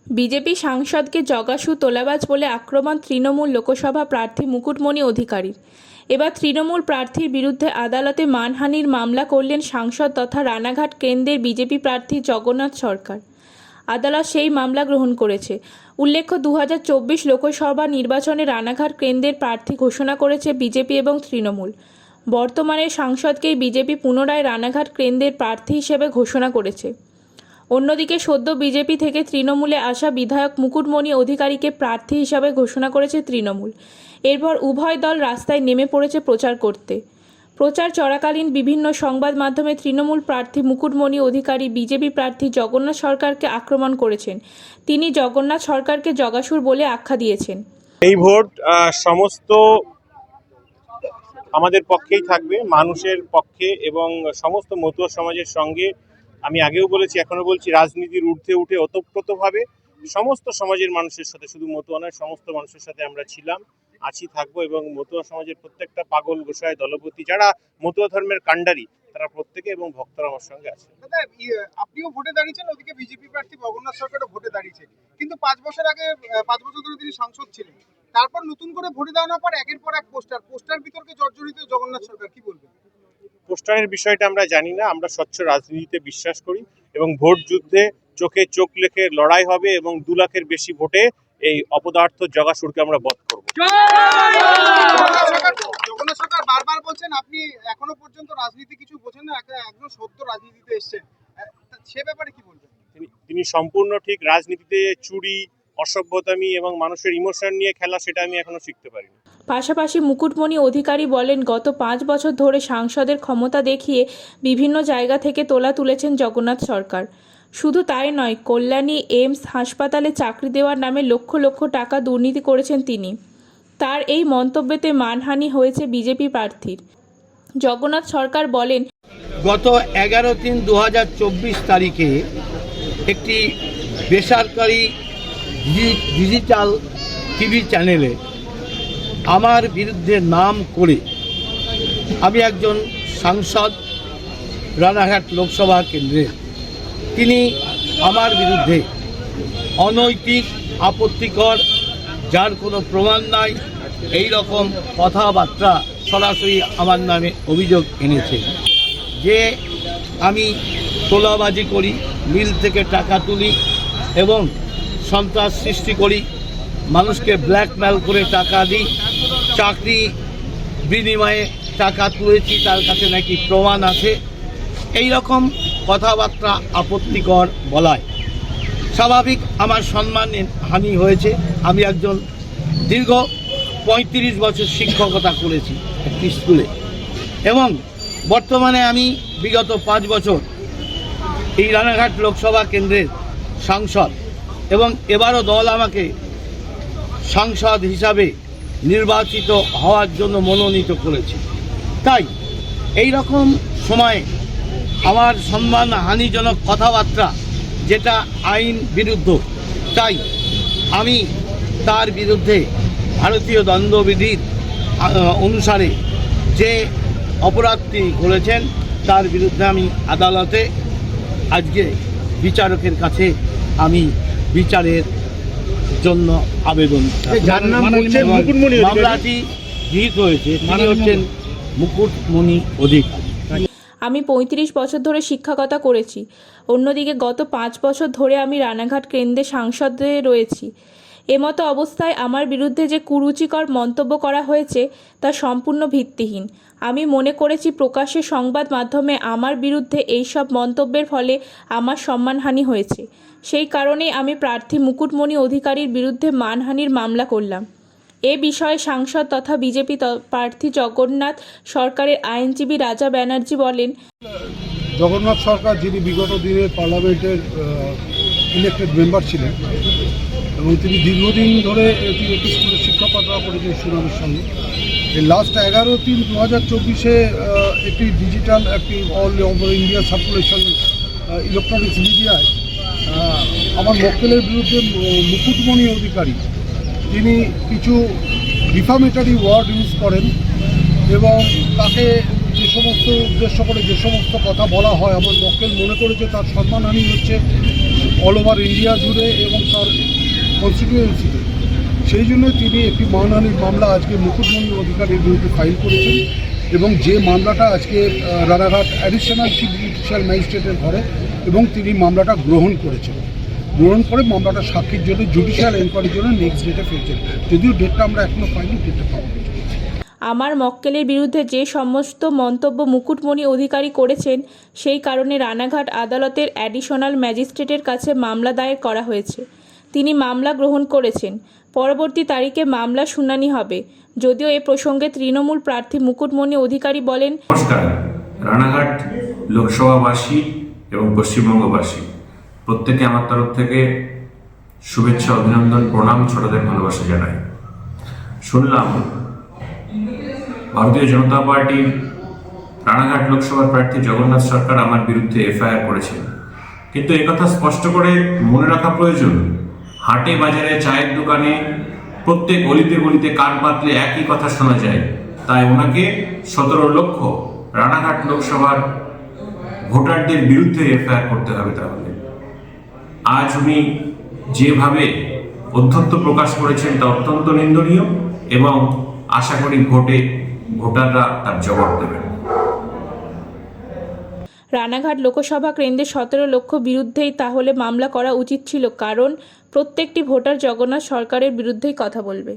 BJP সাংসদকে জগাসু তোলাবাজ বলে আক্রমণ তৃণমূল লোকসভা প্রার্থী মুকুটমণি অধিকারীর। এবার তৃণমূল প্রার্থীর বিরুদ্ধে আদালতে মানহানির মামলা করলেন সাংসদ তথা রানাঘাট কেন্দ্রের বিজেপি প্রার্থী জগন্নাথ সরকার। আদালত সেই মামলা গ্রহণ করেছে। উল্লেখ্য 2024 লোকসভা নির্বাচনে রানাঘাট কেন্দ্রের প্রার্থী ঘোষণা করেছে বিজেপি এবং তৃণমূল। বর্তমানে সাংসদকেই বিজেপি পুনরায় রানাঘাট কেন্দ্রের প্রার্থী হিসেবে ঘোষণা করেছে। অন্যদিকে সদ্য বিজেপি থেকে তৃণমূলে আসা বিধায়ক মুকুটমণি অধিকারীকে প্রার্থী হিসাবে ঘোষণা করেছে তৃণমূল। এরপর উভয় দল রাস্তায় নেমে পড়েছে প্রচার করতে। প্রচার চলাকালীন বিভিন্ন সংবাদ মাধ্যমে তৃণমূল প্রার্থী মুকুটমণি অধিকারী বিজেপি প্রার্থী জগন্নাথ সরকারকে আক্রমণ করেছেন। তিনি জগন্নাথ সরকারকে জগাসুর বলে আখ্যা দিয়েছেন। এই ভোট সমস্ত আমাদের পক্ষেই থাকবে, মানুষের পক্ষে এবং সমস্ত মতুয়া সমাজের সঙ্গে। আমি আগেও বলেছি, এখনো বলছি, রাজনীতির ঊর্ধ্বে উঠে ওতপ্রোতভাবে সমস্ত সমাজের মানুষের সাথে, শুধু মতুয়া নয় সমস্ত মানুষের সাথে আমরা ছিলাম, আছি, থাকবো। এবং মতুয়া সমাজের প্রত্যেকটা পাগল, গোসাই, দলপতি, যারা মতুয়া ধর্মের কাণ্ডারি, তারা প্রত্যেকে এবং ভক্তরা আমার সঙ্গে আছে। আপনিও ভোটে দাঁড়িয়েছেন, ওদিকে বিজেপি প্রার্থী জগন্নাথ সরকারও ভোটে দাঁড়িয়েছে, কিন্তু 5 বছর আগে 5 বছর ধরে তিনি সাংসদ ছিলেন। তারপর নতুন করে ভোটে দাঁড়ানোর পর একের পর এক পোস্টার বিতর্কে জর্জরিত জগন্নাথ সরকার, কি বলবেন? পোস্টারের বিষয়টা আমরা জানি না, আমরা স্বচ্ছ রাজনীতিতে বিশ্বাস করি এবং ভোট যুদ্ধে চোখে চোখ রেখে লড়াই হবে এবং 2 লাখের বেশি ভোটে এই অপদার্থ জগাসুরকে আমরা বধ করব। জগন্নাথ সরকার বারবার বলছেন আপনি এখনো পর্যন্ত রাজনীতি কিছু বোঝেন না, একজন সত্য রাজনীতিতে এসেছেন, সে ব্যাপারে কি বলবেন? তিনি সম্পূর্ণ ঠিক। রাজনীতিতে চুরি, অসভ্যতামি এবং মানুষের ইমোশন নিয়ে খেলা, সেটা আমি এখনো শিখতে পারিনি। পাশাপাশি মুকুটমণি অধিকারী বলেন, গত 5 বছর ধরে সাংসদের ক্ষমতা দেখিয়ে বিভিন্ন জায়গা থেকে তোলা তুলেছেন জগন্নাথ সরকার। শুধু তাই নয়, কল্যাণী এইমস হাসপাতালে চাকরি দেওয়ার নামে লক্ষ লক্ষ টাকা দুর্নীতি করেছেন তিনি। তার এই মন্তব্যতে মানহানি হয়েছে বিজেপি প্রার্থীর। জগন্নাথ সরকার বলেন, গত 11/3/2024 তারিখে একটি বেসরকারি ডিজিটাল টিভি চ্যানেলে আমার বিরুদ্ধে নাম করে আমি একজন সাংসদ রানাঘাট লোকসভা কেন্দ্রের, তিনি আমার বিরুদ্ধে অনৈতিক, আপত্তিকর, যার কোনো প্রমাণ নাই, এই রকম কথাবার্তা সরাসরি আমার নামে অভিযোগ এনেছে যে আমি তোলাবাজি করি, মিল থেকে টাকা তুলি এবং সন্ত্রাস সৃষ্টি করি, মানুষকে ব্ল্যাকমেল করে টাকা দিই, চাকরি বিনিময়ে টাকা তুলেছি, তার কাছে নাকি প্রমাণ আছে। এই রকম কথাবার্তা আপত্তিকর বলায় স্বাভাবিক আমার সম্মান হানি হয়েছে। আমি একজন দীর্ঘ 35 বছর শিক্ষকতা করেছি একটি স্কুলে এবং বর্তমানে আমি বিগত 5 বছর এই রানাঘাট লোকসভা কেন্দ্রের সাংসদ এবং এবারও দল আমাকে সাংসদ হিসাবে নির্বাচিত হওয়ার জন্য মনোনীত করেছে। তাই এই রকম সময়ে আমার সম্মান হানিজনক কথাবার্তা, যেটা আইন বিরুদ্ধ, তাই আমি তার বিরুদ্ধে ভারতীয় দণ্ডবিধির অনুসারে যে অপরাধটি করেছেন তার বিরুদ্ধে আমি আদালতে আজকে বিচারকের কাছে আমি বিচারের জন্য আবেদন। মামলাটি গৃহীত হয়েছে, তিনি হচ্ছেন মুকুটমণি অধিকারী। আমি 35 বছর ধরে শিক্ষকতা করেছি। অন্যদিকে গত 5 বছর ধরে আমি রানাঘাট কেন্দ্রে সাংসদে রয়েছি। এমতো অবস্থায় আমার বিরুদ্ধে যে কুরুচিকর মন্তব্য করা হয়েছে তা সম্পূর্ণ ভিত্তিহীন। আমি মনে করেছি প্রকাশ্যে সংবাদ মাধ্যমে আমার বিরুদ্ধে এইসব মন্তব্যের ফলে আমার সম্মানহানি হয়েছে। সেই কারণেই আমি প্রার্থী মুকুটমণি অধিকারীর বিরুদ্ধে মানহানির মামলা করলাম। এ বিষয়ে সাংসদ তথা বিজেপি প্রার্থী জগন্নাথ সরকারের আইনজীবী রাজা ব্যানার্জি বলেন, জগন্নাথ সরকার, যিনি বিগত দিনে পার্লামেন্টের ইলেক্টেড মেম্বার ছিলেন এবং তিনি দীর্ঘদিন ধরে একটি স্কুলের শিক্ষকতা করেছেন সুনামের সঙ্গে, এই লাস্ট 11/3/2024 একটি ডিজিটাল, একটি all over India circulation electronics মিডিয়ায় আমার মক্কেলের বিরুদ্ধে মুকুটমণি অধিকারী তিনি কিছু ডিফামেটরি ওয়ার্ড ইউজ করেন এবং তাকে যে সমস্ত উদ্দেশ্য করে যে সমস্ত কথা বলা হয়, আমার মক্কেল মনে করেছে তার সম্মানহানি হচ্ছে, অল ওভার ইন্ডিয়া জুড়ে এবং তার কনস্টিটিউয়েন্সিতে। সেই জন্য তিনি একটি মানহানির মামলা আজকে মুকুটমণি অধিকারীর বিরুদ্ধে ফাইল করেছেন এবং যে মামলাটা আজকে রানাঘাট অ্যাডিশনাল চিফ জুডিশিয়াল ম্যাজিস্ট্রেটের ঘরে এবং তিনি মামলাটা গ্রহণ করেছেন। গ্রহণ করে মামলাটা সাক্ষীর জন্য জুডিশিয়াল এনকোয়ারির জন্য নেক্সট ডেটে ফেলছেন। যদিও ডেটটা আমরা এখনও পাইনি, ডেটটা পাবো। আমার মক্কেলের বিরুদ্ধে যে সমস্ত মন্তব্য মুকুটমণি অধিকারী করেছেন সেই কারণে রানাঘাট আদালতের অ্যাডিশনাল ম্যাজিস্ট্রেটের কাছে মামলা দায়ের করা হয়েছে। তিনি মামলা গ্রহণ করেছেন। পরবর্তী তারিখে মামলা শুনানি হবে। যদিও এ প্রসঙ্গে তৃণমূল প্রার্থী মুকুটমণি অধিকারী বলেন, নমস্কার, রানাঘাট লোকসভাবাসী এবং পশ্চিমবঙ্গবাসী প্রত্যেকে আমার তরফ থেকে শুভেচ্ছা, অভিনন্দন, প্রণাম, ছোটদের ভালোবাসা জানাই। শুনলাম ভারতীয় জনতা পার্টির রানাঘাট লোকসভার প্রার্থী জগন্নাথ সরকার আমার বিরুদ্ধে এফআইআর করেছেন, কিন্তু একথা স্পষ্ট করে মনে রাখা প্রয়োজন, হাটে বাজারে চায়ের দোকানে প্রত্যেক গলিতে গলিতে কান পাতলে একই কথা শোনা যায়। তাই ওনাকে 17 লক্ষ রানাঘাট লোকসভার ভোটারদের বিরুদ্ধে এফআইআর করতে হবে। তাহলে আজ উনি যেভাবে অধ্যত্ব প্রকাশ করেছেন তা অত্যন্ত নিন্দনীয় এবং আশা করি ভোটাররা তার জবাব দেবেন। রানাঘাট লোকসভা কেন্দ্রে 17 লক্ষ বিরুদ্ধেই তাহলে মামলা করা উচিত ছিল, কারণ প্রত্যেকটি ভোটার জগন্নাথ সরকারের বিরুদ্ধেই কথা বলবে।